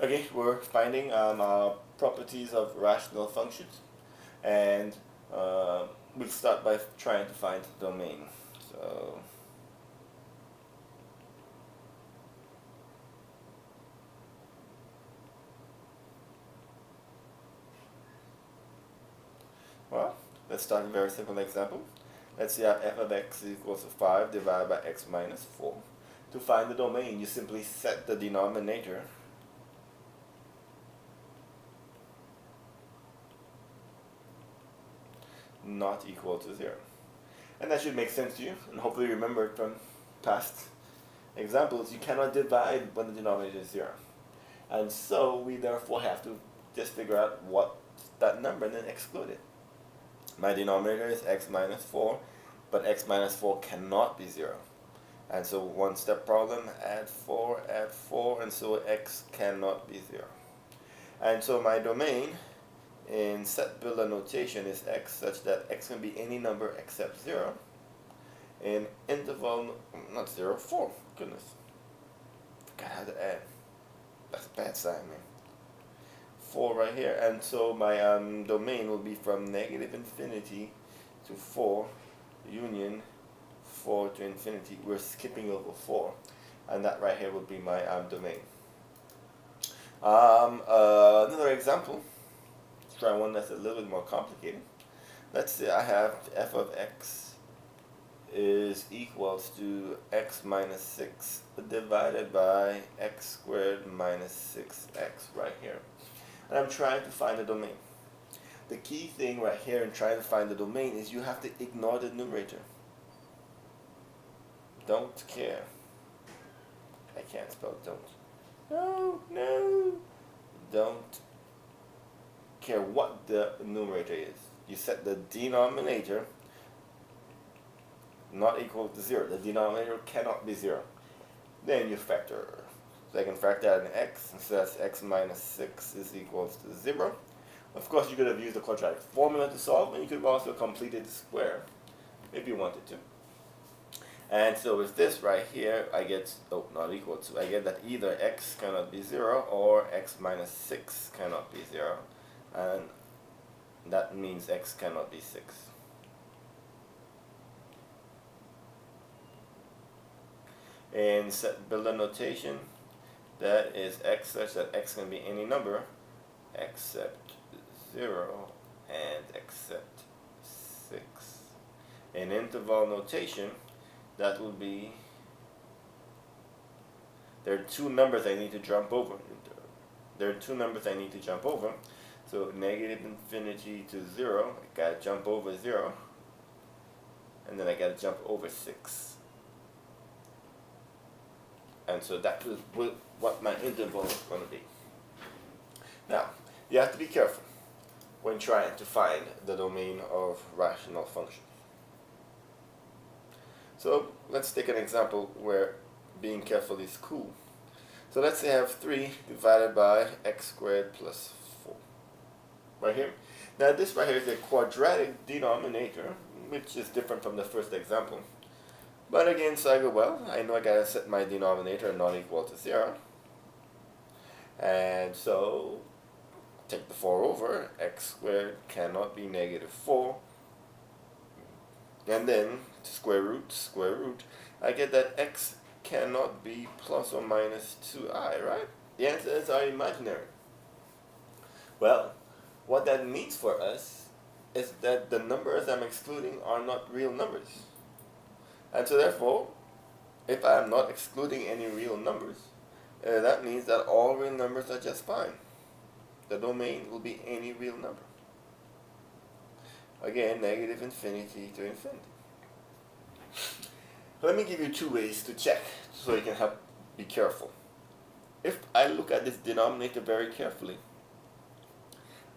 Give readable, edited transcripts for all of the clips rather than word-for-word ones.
Okay, we're finding properties of rational functions, and we'll start by trying to find the domain. So, well, let's start with a very simple example. Let's say I have f of x equals to 5 divided by x minus 4. To find the domain, you simply set the denominator not equal to 0. And that should make sense to you, and hopefully you remember it from past examples. You cannot divide when the denominator is 0. And so we therefore have to just figure out what that number and then exclude it. My denominator is x minus 4, but x minus 4 cannot be 0. And so one step problem, add 4, and so x cannot be 0. And so my domain in set builder notation is x such that x can be any number except 0. In interval, not 0, 4, goodness. Forgot how to add. That's a bad sign, man. 4 right here, and so my domain will be from negative infinity to 4 union 4 to infinity. We're skipping over 4, and that right here will be my domain. Another example, let's try one that's a little bit more complicated. Let's say I have f of x is equals to x minus 6 divided by x squared minus 6x right here. And I'm trying to find the domain. The key thing right here in trying to find the domain is you have to ignore the numerator. Don't care. I can't spell don't. No. Don't care what the numerator is. You set the denominator not equal to 0. The denominator cannot be 0. Then you factor. So I can factor out an x, and so that's x minus 6 is equals to 0. Of course, you could have used the quadratic formula to solve, and you could have also completed the square if you wanted to. And so with this right here, I get, not equal to, I get that either x cannot be 0 or x minus 6 cannot be 0. And that means x cannot be 6. In set builder notation, that is x such that x can be any number except 0 and except 6. In interval notation, that will be, there are two numbers I need to jump over. So negative infinity to 0, I gotta jump over 0, and then I gotta jump over 6. And so that is what my interval is going to be. Now, you have to be careful when trying to find the domain of rational functions. So let's take an example where being careful is cool. So let's say I have 3 divided by x squared plus 4. Right here. Now this right here is a quadratic denominator, which is different from the first example. But again, so I go, well, I know I gotta set my denominator not equal to 0. And so, take the 4 over, x squared cannot be negative 4. And then, square root, I get that x cannot be plus or minus 2i, right? The answers are imaginary. Well, what that means for us is that the numbers I'm excluding are not real numbers. And so therefore, if I am not excluding any real numbers, that means that all real numbers are just fine. The domain will be any real number. Again, negative infinity to infinity. Let me give you 2 ways to check so you can help be careful. If I look at this denominator very carefully,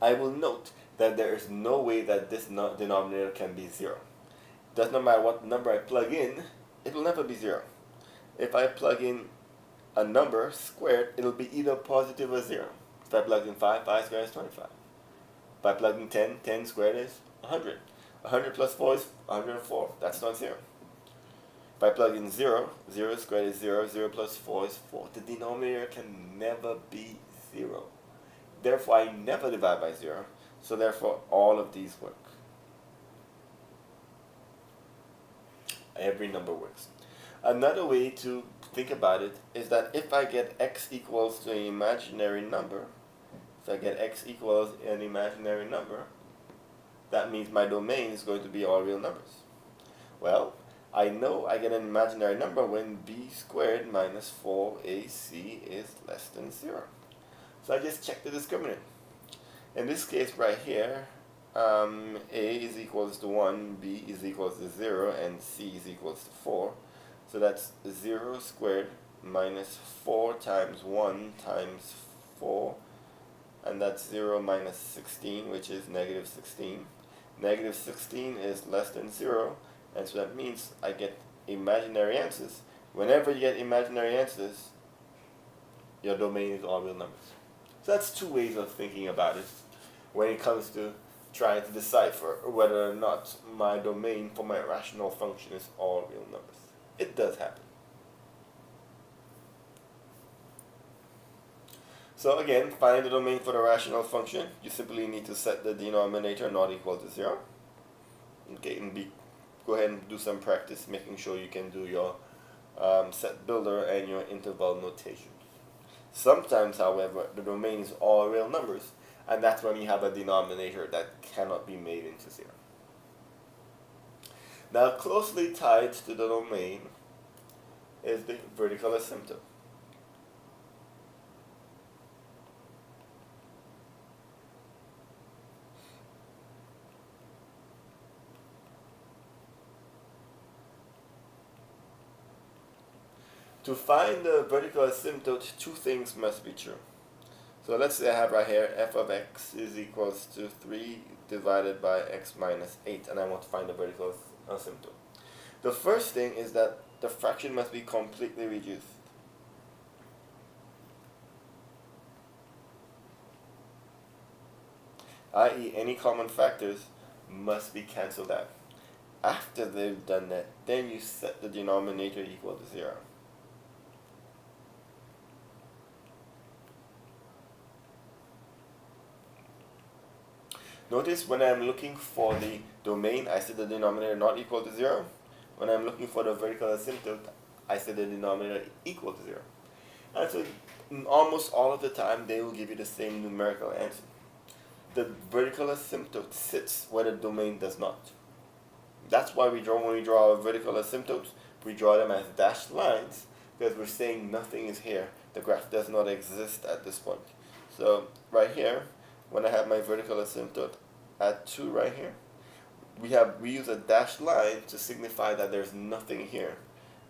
I will note that there is no way that this denominator can be 0. Does not matter what number I plug in, it will never be 0. If I plug in a number squared, it will be either positive or 0. If I plug in 5, 5 squared is 25. If I plug in 10, 10 squared is 100. 100 plus 4 is 104. That's not 0. If I plug in 0, 0 squared is 0. 0 plus 4 is 4. The denominator can never be 0. Therefore, I never divide by 0. So therefore, all of these work. Every number works. Another way to think about it is that if I get x equals to an imaginary number, if I get x equals an imaginary number, that means my domain is going to be all real numbers. Well, I know I get an imaginary number when b squared minus 4ac is less than 0. So I just check the discriminant. In this case right here, a is equals to 1, b is equals to 0, and c is equals to 4. So that's 0 squared minus 4 times 1 times 4, and that's 0 minus 16, which is negative 16. Negative 16 is less than 0, and so that means I get imaginary answers. Whenever you get imaginary answers, your domain is all real numbers. So that's two ways of thinking about it when it comes to trying to decipher whether or not my domain for my rational function is all real numbers. It does happen. So again, find the domain for the rational function. You simply need to set the denominator not equal to 0. Okay, and go ahead and do some practice making sure you can do your set builder and your interval notation. Sometimes, however, the domain is all real numbers, and that's when you have a denominator that cannot be made into 0. Now, closely tied to the domain is the vertical asymptote. To find the vertical asymptote, two things must be true. So let's say I have right here f of x is equals to 3 divided by x minus 8, and I want to find the vertical asymptote. The first thing is that the fraction must be completely reduced. I.e., any common factors must be cancelled out. After they've done that, then you set the denominator equal to 0. Notice when I'm looking for the domain, I set the denominator not equal to 0. When I'm looking for the vertical asymptote, I set the denominator equal to 0. And so almost all of the time, they will give you the same numerical answer. The vertical asymptote sits where the domain does not. That's why when we draw our vertical asymptotes, we draw them as dashed lines, because we're saying nothing is here. The graph does not exist at this point. So right here, when I have my vertical asymptote at 2 right here, we use a dashed line to signify that there's nothing here.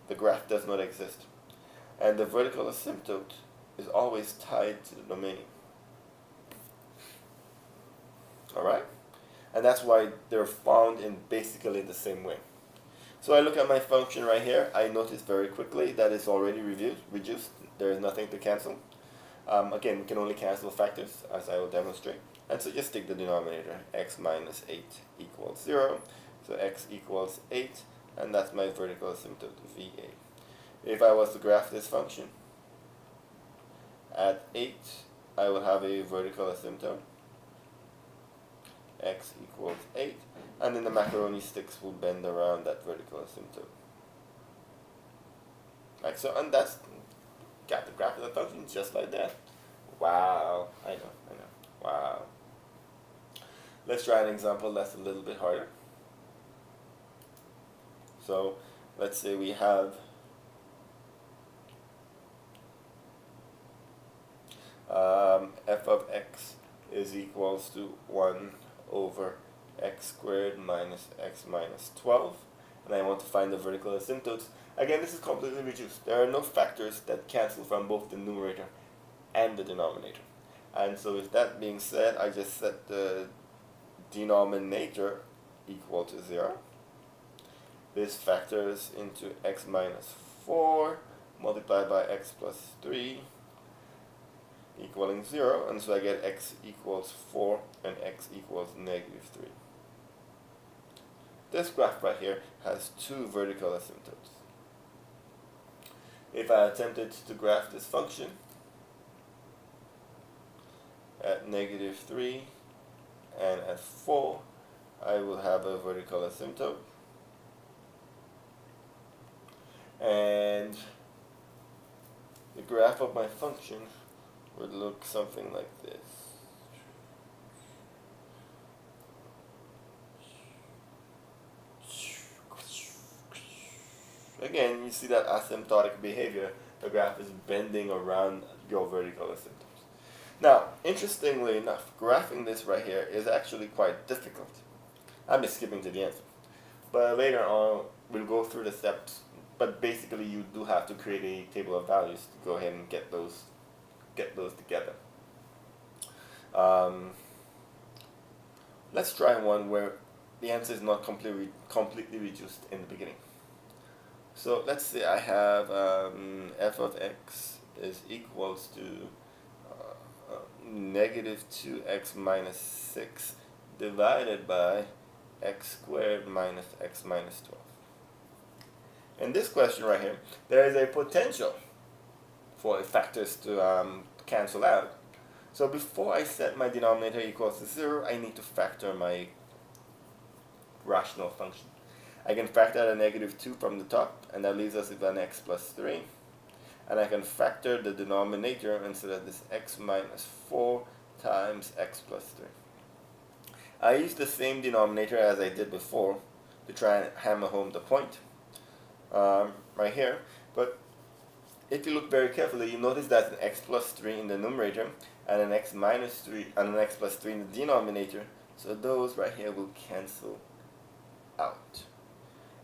The graph does not exist. And the vertical asymptote is always tied to the domain. Alright? And that's why they're found in basically the same way. So I look at my function right here. I notice very quickly that it's already reduced. There is nothing to cancel. Again, we can only cancel factors, as I will demonstrate. And so just take the denominator, x minus 8 equals 0. So x equals 8, and that's my vertical asymptote, VA. If I was to graph this function, at 8, I will have a vertical asymptote, x equals 8, and then the macaroni sticks will bend around that vertical asymptote. Right, so, and that's got the graph of the function just like that. Wow, I know, wow. Let's try an example that's a little bit harder. So, let's say we have f of x is equals to 1 over x squared minus x minus 12, and I want to find the vertical asymptotes. Again, this is completely reduced. There are no factors that cancel from both the numerator and the denominator. And so with that being said, I just set the denominator equal to 0. This factors into x minus 4 multiplied by x plus 3 equaling 0, and so I get x equals 4 and x equals negative 3. This graph right here has two vertical asymptotes. If I attempted to graph this function, at -3 and at 4, I will have a vertical asymptote. And the graph of my function would look something like this. Again, you see that asymptotic behavior. The graph is bending around your vertical asymptotes. Now, interestingly enough, graphing this right here is actually quite difficult. I'm just skipping to the answer. But later on, we'll go through the steps. But basically, you do have to create a table of values to go ahead and get those together. Let's try one where the answer is not completely reduced in the beginning. So let's say I have f of x is equals to -2x minus 6 divided by x squared minus x minus 12. In this question right here, there is a potential for factors to cancel out. So before I set my denominator equals to 0, I need to factor my rational function. I can factor out a -2 from the top, and that leaves us with an x plus 3. And I can factor the denominator instead of this x minus 4 times x plus 3. I use the same denominator as I did before to try and hammer home the point right here. But if you look very carefully, you notice that an x plus 3 in the numerator and an x minus 3 and an x plus 3 in the denominator. So those right here will cancel out.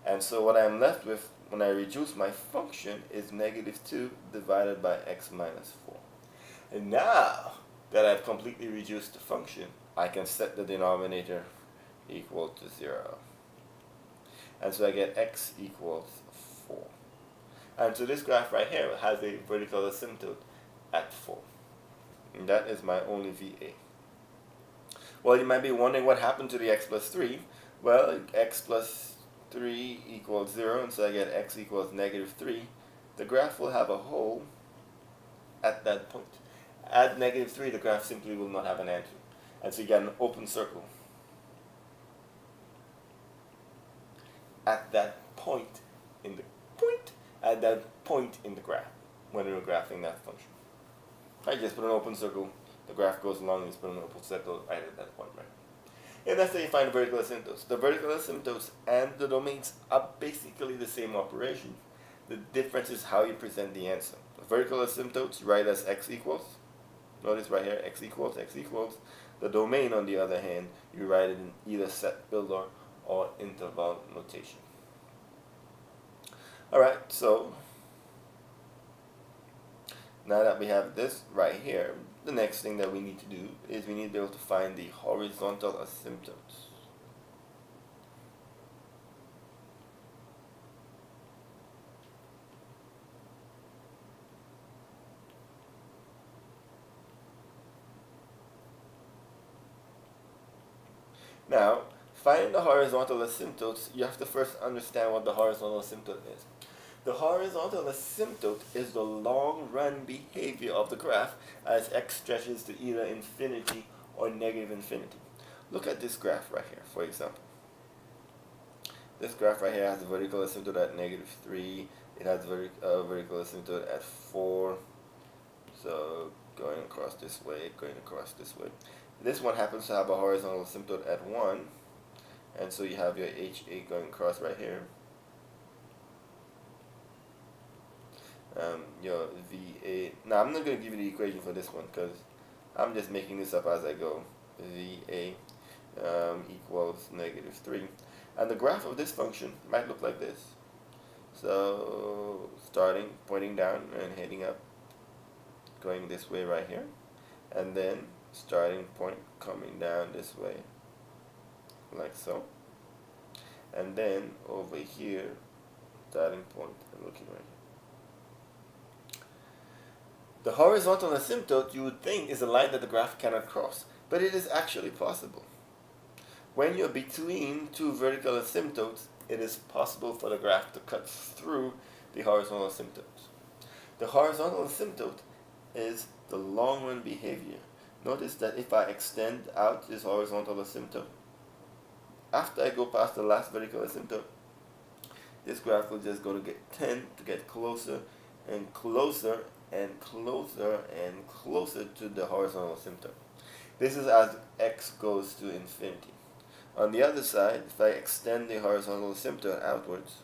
And so what I'm left with when I reduce my function is -2 divided by x minus 4. And now that I've completely reduced the function, I can set the denominator equal to 0. And so I get x equals 4. And so this graph right here has a vertical asymptote at 4. And that is my only VA. Well, you might be wondering what happened to the x plus 3. Well, x plus 3 equals 0, and so I get x equals -3. The graph will have a hole at that point. At -3, the graph simply will not have an answer. And so you get an open circle at that point in the graph when we're graphing that function. I just put an open circle, the graph goes along, and just put an open circle right at that point, right? And that's how you find the vertical asymptotes. The vertical asymptotes and the domains are basically the same operation. The difference is how you present the answer. The vertical asymptotes you write as x equals. Notice right here, x equals, x equals. The domain, on the other hand, you write it in either set builder or interval notation. Alright, so now that we have this right here, the next thing that we need to do is we need to be able to find the horizontal asymptotes. Now, finding the horizontal asymptotes, you have to first understand what the horizontal asymptote is. The horizontal asymptote is the long-run behavior of the graph as x stretches to either infinity or -infinity. Look at this graph right here, for example. This graph right here has a vertical asymptote at -3. It has a vertical asymptote at 4. So going across this way, going across this way. This one happens to have a horizontal asymptote at 1. And so you have your HA going across right here. Your VA. Now I'm not going to give you the equation for this one because I'm just making this up as I go. VA equals -3. And the graph of this function might look like this. So starting, pointing down and heading up, going this way right here. And then starting point coming down this way, like so. And then over here, starting point and looking right here. The horizontal asymptote, you would think, is a line that the graph cannot cross, but it is actually possible. When you're between two vertical asymptotes, it is possible for the graph to cut through the horizontal asymptotes. The horizontal asymptote is the long-run behavior notice that if I extend out this horizontal asymptote, after I go past the last vertical asymptote, this graph will just go to tend to get closer and closer and closer and closer to the horizontal asymptote. This is as x goes to infinity. On the other side, if I extend the horizontal asymptote outwards,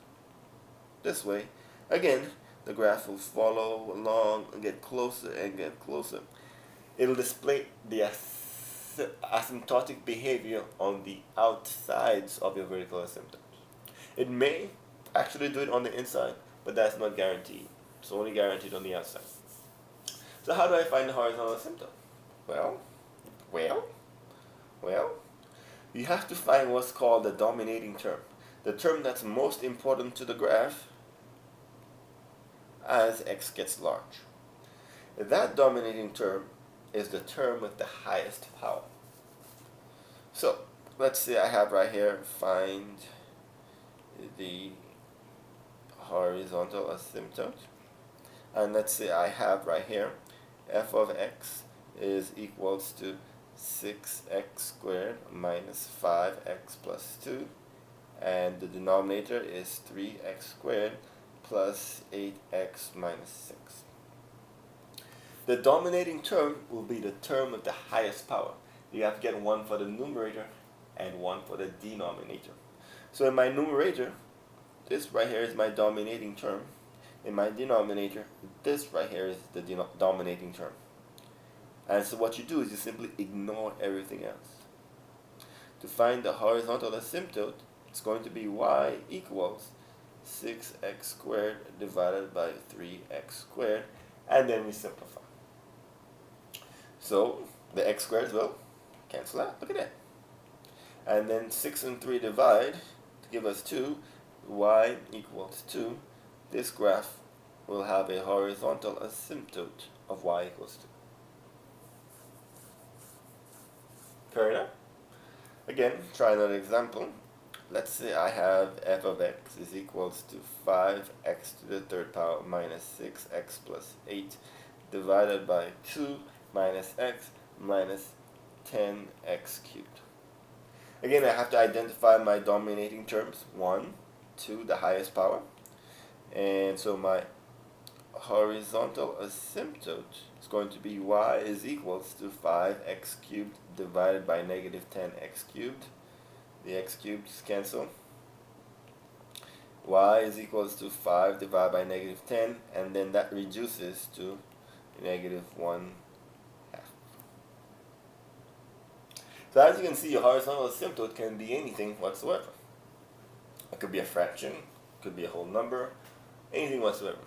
this way, again, the graph will follow along and get closer and get closer. It'll display the asymptotic behavior on the outsides of your vertical asymptote. It may actually do it on the inside, but that's not guaranteed. It's only guaranteed on the outside. So how do I find the horizontal asymptote? Well, you have to find what's called the dominating term. The term that's most important to the graph as x gets large. That dominating term is the term with the highest power. So, let's say I have right here, find the horizontal asymptote. And let's say I have right here, f of x is equals to 6x squared minus 5x plus 2. And the denominator is 3x squared plus 8x minus 6. The dominating term will be the term with the highest power. You have to get one for the numerator and one for the denominator. So in my numerator, this right here is my dominating term. In my denominator, this right here is the dominating term. And so what you do is you simply ignore everything else. To find the horizontal asymptote, it's going to be y equals 6x squared divided by 3x squared, and then we simplify. So the x squared will cancel out. Look at that. And then 6 and 3 divide to give us 2. Y equals 2. This graph will have a horizontal asymptote of y equals 2. Fair enough? Again, try another example. Let's say I have f of x is equals to 5x to the third power minus 6x plus 8 divided by 2 minus x minus 10x cubed. Again, I have to identify my dominating terms. 1, 2, the highest power. And so my horizontal asymptote is going to be y is equals to 5x cubed divided by negative 10x cubed. The x cubed cancel. Y is equals to 5 divided by negative 10, and then that reduces to negative 1 half. So as you can see, your horizontal asymptote can be anything whatsoever. It could be a fraction, it could be a whole number, anything whatsoever.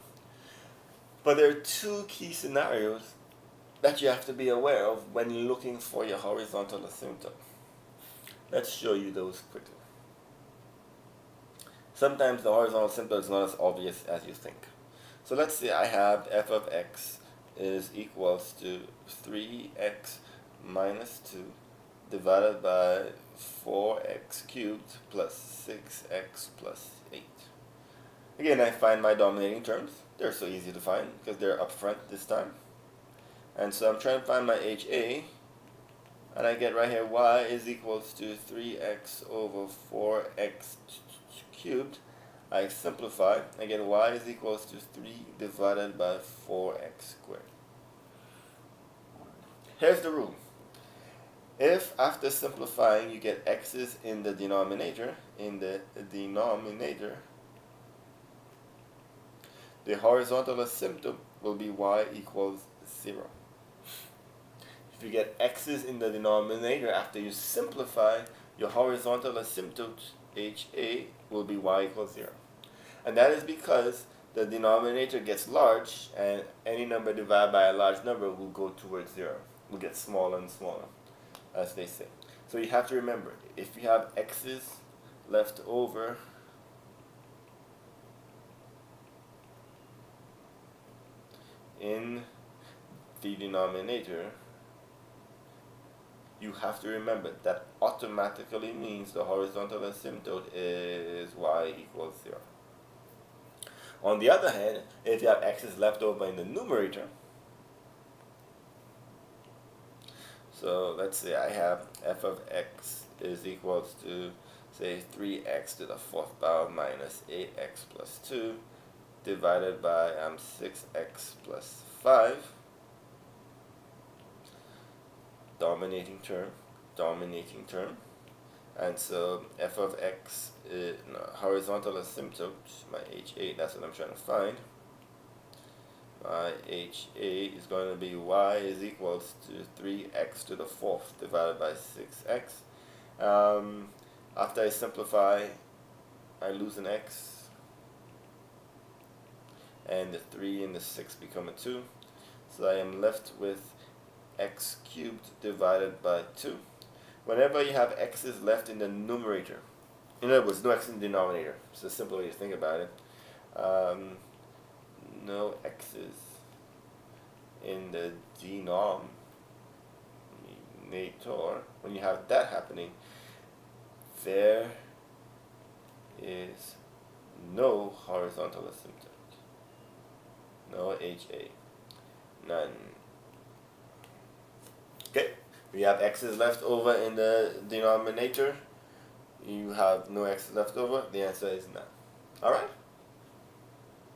But there are two key scenarios that you have to be aware of when you're looking for your horizontal asymptote. Let's show you those quickly. Sometimes the horizontal asymptote is not as obvious as you think. So let's say I have f of x is equals to 3x minus 2 divided by 4x cubed plus 6x plus 8. Again, I find my dominating terms. They're so easy to find because they're up front this time. And so I'm trying to find my HA. And I get right here y is equals to 3x over 4x cubed. I simplify. I get y is equals to 3 divided by 4x squared. Here's the rule. If after simplifying you get x's in the denominator, the horizontal asymptote will be y equals 0. If you get x's in the denominator after you simplify, your horizontal asymptote, HA, will be y equals 0. And that is because the denominator gets large, and any number divided by a large number will go towards 0. Will get smaller and smaller, as they say. So you have to remember, if you have x's left over, in the denominator, you have to remember that automatically means the horizontal asymptote is y equals 0. On the other hand, if you have x's left over in the numerator, So let's say I have f of x is equals to, say, 3x to the 4th power minus 8x plus 2 divided by 6x plus 5, dominating term. And so f of x, horizontal asymptote, my HA, that's what I'm trying to find. My HA is going to be y is equals to 3x to the 4th divided by 6x. After I simplify, I lose an x, and the 3 and the 6 become a 2. So I am left with x cubed divided by 2. Whenever you have x's left in the numerator, in other words, no x in the denominator, it's a simple way to think about it. No x's in the denominator. When you have that happening, there is no horizontal asymptote, no HA, none. Okay, we have x's left over in the denominator. You have no x left over. The answer is none. Alright?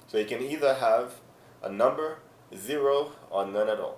So you can either have a number, 0, or none at all.